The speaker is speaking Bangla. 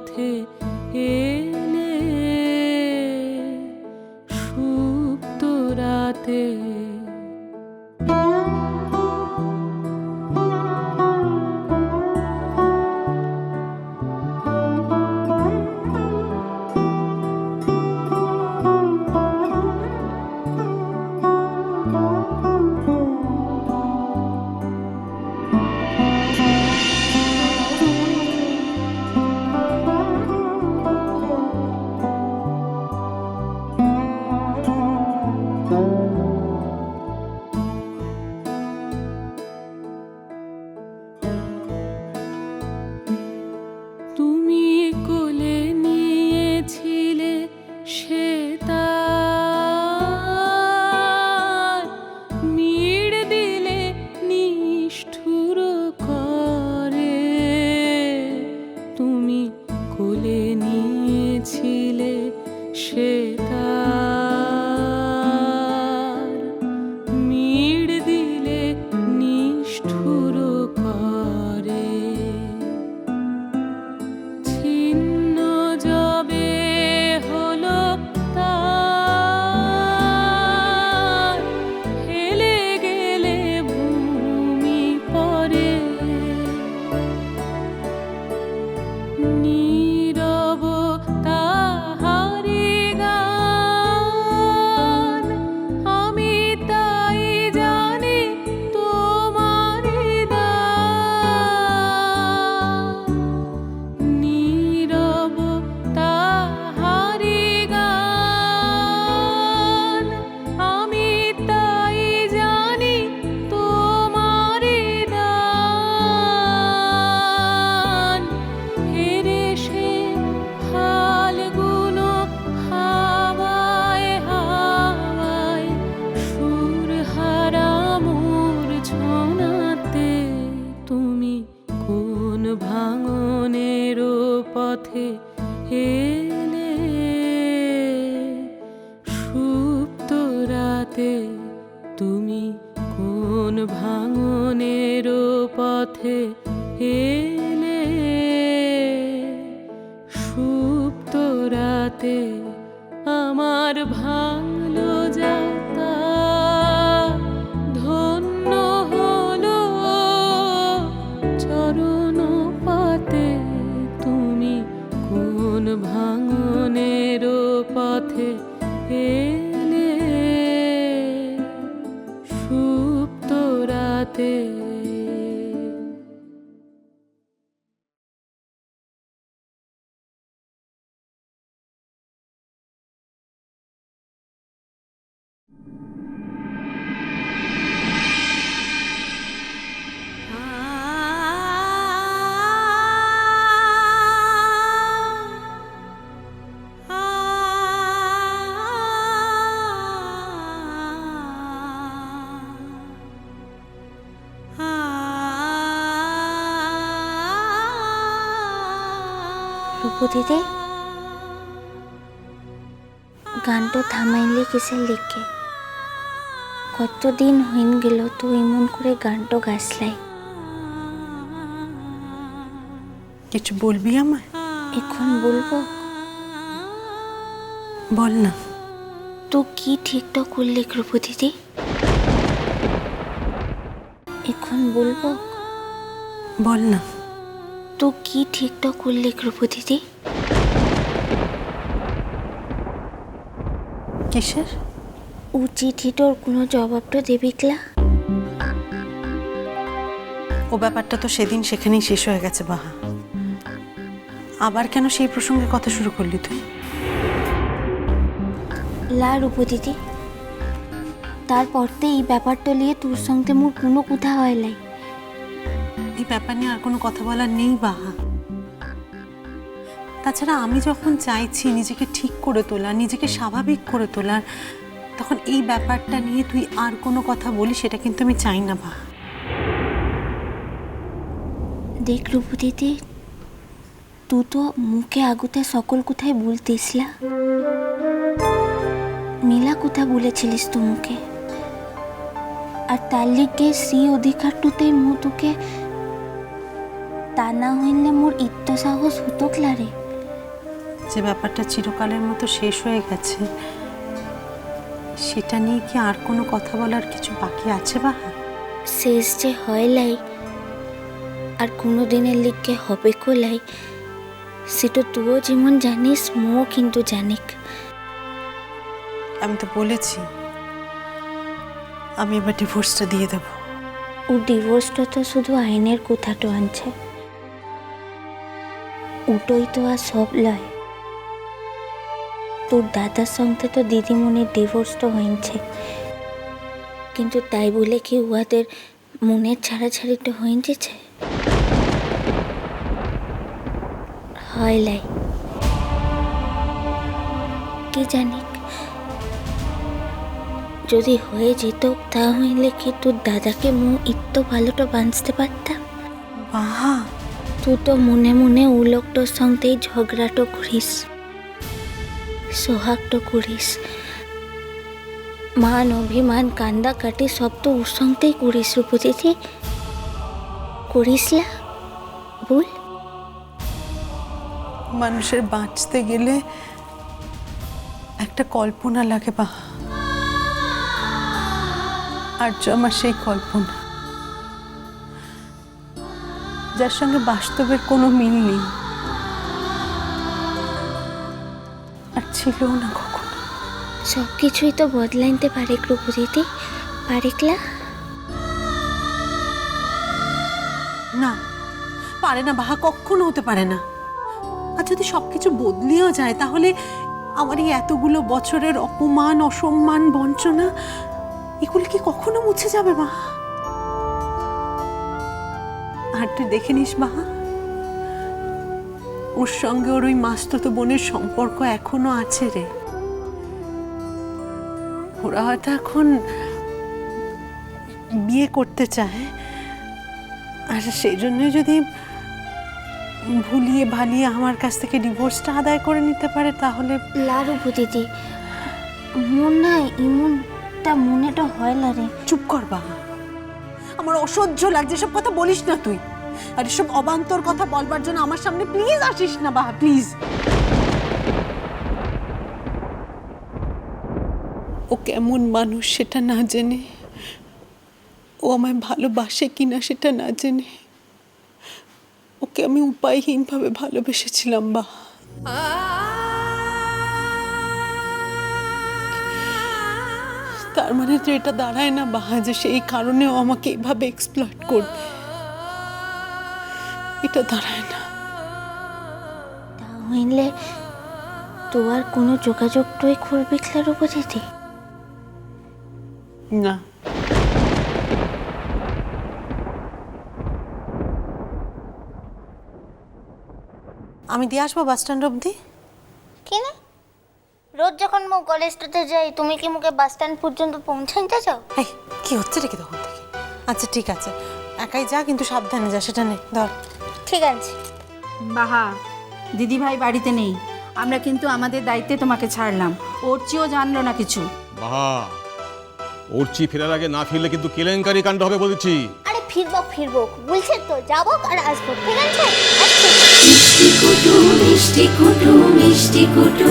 পথে এলে সুপ্ত রাতে। তুমি কোলে নিয়েছিলে সে তার, মিড় দিলে নিষ্ঠুর করে। তুমি কোলে নিয়েছিলে সে তার, মিড় দিলে নিষ্ঠুর করে। ছিন্ন যবে হলো তার, হেলে গেলে ভূমি পরে। নীরব তাহারি গান, আমি তাই জানি তোমারি দান। নীরব তাহারি গান, আমি তাই জানি তোমারি দান। হেরে সে ফাল্গুন হাওয়ায় হাওয়ায়, সুরহারা মূর্ছনাতে। তুমি কোন ভাঙনের পথে এলে সুপ্ত রাতে। তুমি কোন ভাঙনের পথে এলে সুপ্ত রাতে। আমার ভাঙলো যাতা ধন্য হলো চরণ পাতে। তুমি কোন ভাঙনের পথে এলে সুপ্ত রাতে। রূপু দিদি, গানটো থামাইলি কিসের লিখে? কতদিন হইন গেল তুই এমন করে গানটো গাছলাই। কিছু বলবি আমায়? এখন বলবো? বল না। তো কি ঠিকটা করলি রূপু দিদি? এখন বলবো? বল না। তো কি ঠিকটা করলি রূপু দিদি? কিসের? ও চিঠিটোর কোনো জবাবটা দেবিকলা? ও ব্যাপারটা তো সেদিন সেখানেই শেষ হয়ে গেছে বাহা। আবার কেন সেই প্রসঙ্গে কথা শুরু করলি তুই? লা রূপু দিদি, তারপরতে এই ব্যাপারটা নিয়ে তোর সঙ্গে মোর কোনো কথা হয় নাই। এই ব্যাপার নিয়ে আর কোনো কথা বলার নেই বাহা। তাছাড়া আমি যখন চাইছি নিজেকে ঠিক করে তোলা, নিজেকে স্বাভাবিক করে তোলার, তখন এই ব্যাপারটা নিয়ে তুই আর কোনো কথা বলি সেটা কিন্তু আমি চাই না বাহা। দেখ রূপু দিদি, তুই তো মুখে আগুতে সকল কথাই বলতিসলা, মিলা কথা বলেছিলিস তো মুখে। আর তার লিগে সেই অধিকারটুতেই মু তোকে তা না হইলে মোর ইত্য সাহস হতো ক্লারে। যে ব্যাপারটা চিরকালের মতো শেষ হয়ে গেছে, সেটা নিয়ে কি আর কোনো কথা বলার কিছু বাকি আছে বাহা? শেষ যে হয় লাই আর কোনো দিনের লিখকে হবে কোলাই, সেটা তুইও যেমন জানিস মও কিন্তু জানিক। আমি তো বলেছি আমি এবার ডিভোর্সটা দিয়ে দেবো। ও ডিভোর্সটা তো শুধু আইনের কথাটো আনছে, ওটাই তো আর সব লয়। তোর দাদার সঙ্গে তো দিদিমণির ডিভোর্স তো হয়েছে, কিন্তু তাই বলে কি উহাদের মনের ছাড়াছাড়িটা হয়েছে? হয় লাই কি জানি, যদি হয়ে যেত তাহলে কি তোর দাদাকে একটু ভালোটা বাঁচতে পারতাম? বাহা, তুই তো মনে মনে ও লোকটার সঙ্গেই ঝগড়াটো করিস, সোহাগটো করিস, মান অভিমান কান্দা কাটি সব তো ওর সঙ্গেই করিস রূপদিদি, করিস না বল? মানুষের বাঁচতে গেলে একটা কল্পনা লাগে বাহা, আর আমার সেই কল্পনা যার সঙ্গে বাস্তবের কোনো মিল নেই, আর ছিল না কখনো। সব কিছুই তো বদলাইতে পারে রূপদিদি, পারেকলা? না, পারে না বাহা, কখনো হতে পারে না। আর যদি সবকিছু বদলিয়েও যায় তাহলে আমার এই এতগুলো বছরের অপমান, অসম্মান, বঞ্চনা এগুলো কি কখনো মুছে যাবে বাহা? আর তুই দেখে নিস বাহা, ওর সঙ্গে ওর ওই মাস্তুতো বোনের সম্পর্ক এখনো আছে রে। ওরা হয়তো এখন বিয়ে করতে চায়, আর সেই জন্য যদি ভুলিয়ে ভালিয়ে আমার কাছ থেকে ডিভোর্সটা আদায় করে নিতে পারে তাহলে। লারুপু দিদি, মন না এমনটা মনেটা হয় না রে। চুপ কর বাবা, আমার অসহ্য লাগছে, সব কথা বলিস না তুই। আর এসব অবান্তর কথা বলবার জন্য আমার সামনে প্লিজ আসিস না বাবা, প্লিজ। ও কেমন মানুষ সেটা না জেনে, ও আমায় ভালোবাসে কিনা সেটা না জেনে ওকে আমি উপায়হীনভাবে ভালোবেসেছিলাম বা। তার মানে তো এটা দাঁড়ায় না বাহা যে সেই কারণে ও আমাকে এইভাবে এক্সপ্লয়েট করবে, এটা দাঁড়ায় না। তাহলে তো আর কোনো যোগাযোগটাই করবি রূপু দিদি? না, আমি দিয়ে আসবো বাস স্ট্যান্ড অবধি। কি না, রোজ যখন মু কলেজটাতে যাই তুমি কি মুখে বাস স্ট্যান্ড পর্যন্ত পৌঁছাইতে চাও? এই কি হচ্ছে রে কি তখন থেকে? আচ্ছা ঠিক আছে, একাই যা, কিন্তু সাবধানে যা, সেটা নেই ধর। ঠিক আছে। বাহা, দিদিভাই বাড়িতে নেই, আমরা কিন্তু আমাদের দায়িত্বে তোমাকে ছাড়লাম। ওরচিও জানলো না কিছু। বাহা, ওরচি ফেরার আগে না ফিরলে কিন্তু কেলেঙ্কারি কাণ্ড হবে বলেছি। আরে ফিরবো বলছে তো, যাবো আর আসবো, ঠিক আছে? মিষ্টি কুটু মিষ্টি কুটু মিষ্টি কুটু।